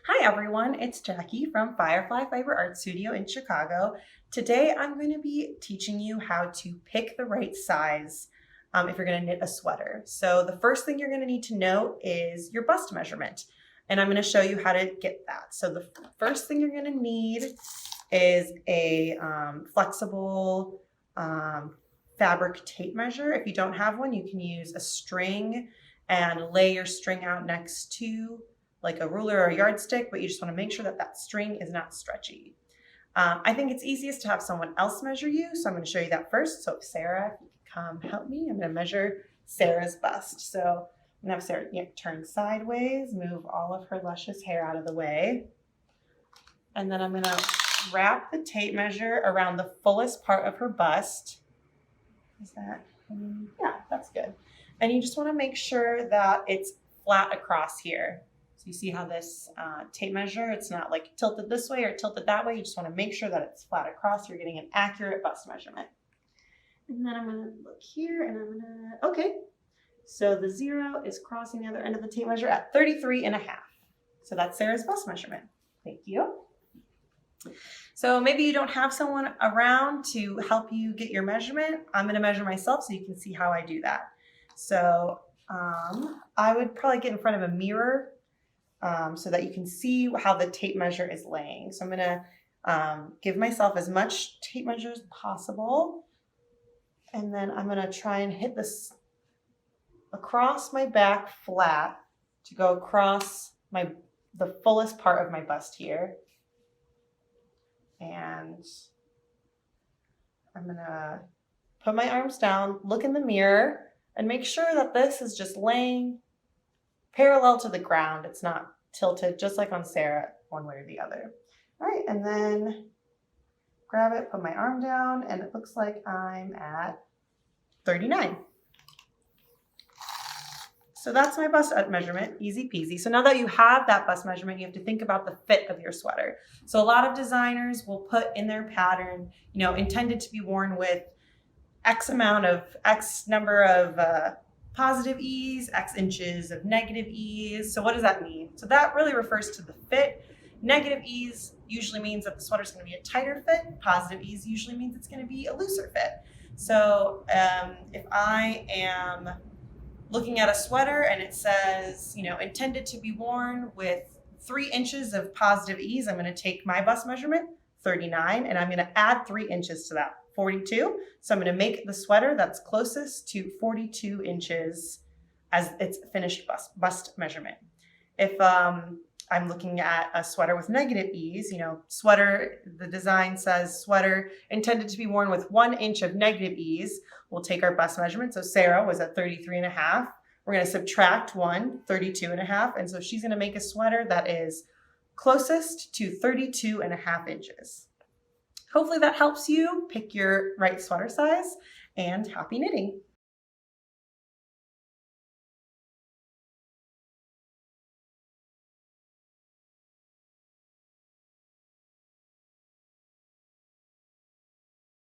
Hi everyone, it's Jackie from Firefly Fiber Arts Studio in Chicago. Today I'm going to be teaching you how to pick the right size if you're going to knit a sweater. So the first thing you're going to need to know is your bust measurement, and I'm going to show you how to get that. So the first thing you're going to need is a flexible fabric tape measure. If you don't have one, you can use a string and lay your string out next to like a ruler or a yardstick, but you just want to make sure that that string is not stretchy. I think it's easiest to have someone else measure you, so I'm going to show you that first. So Sarah, if you can come help me, I'm going to measure Sarah's bust. So I'm going to have Sarah turn sideways, move all of her luscious hair out of the way, and then I'm going to wrap the tape measure around the fullest part of her bust. Is that, yeah, that's good. And you just want to make sure that it's flat across here. So you see how this tape measure, it's not like tilted this way or tilted that way. You just want to make sure that it's flat across. You're getting an accurate bust measurement. And then I'm going to look here and I'm going to, okay. So the 0 is crossing the other end of the tape measure at 33.5. So that's Sarah's bust measurement. Thank you. So maybe you don't have someone around to help you get your measurement. I'm going to measure myself so you can see how I do that. So I would probably get in front of a mirror so that you can see how the tape measure is laying. So I'm going to give myself as much tape measure as possible. And then I'm going to try and hit this across my back flat to go across the fullest part of my bust here. And I'm going to put my arms down, look in the mirror, and make sure that this is just laying parallel to the ground. It's not tilted, just like on Sarah, one way or the other. All right, and then grab it, put my arm down, and it looks like I'm at 39. So that's my bust measurement, easy peasy. So now that you have that bust measurement, you have to think about the fit of your sweater. So a lot of designers will put in their pattern, intended to be worn with X number of positive ease, X inches of negative ease. So what does that mean? So that really refers to the fit. Negative ease usually means that the sweater is going to be a tighter fit. Positive ease usually means it's going to be a looser fit. So if I am looking at a sweater and it says, intended to be worn with 3 inches of positive ease, I'm going to take my bust measurement, 39, and I'm going to add 3 inches to that, 42. So I'm going to make the sweater that's closest to 42 inches as its finished bust measurement. If I'm looking at a sweater with negative ease, sweater, the design says sweater intended to be worn with 1 inch of negative ease. We'll take our bust measurement. So Sarah was at 33.5. We're going to subtract 1, 32.5. And so she's going to make a sweater that is closest to 32.5 inches. Hopefully that helps you pick your right sweater size, and happy knitting.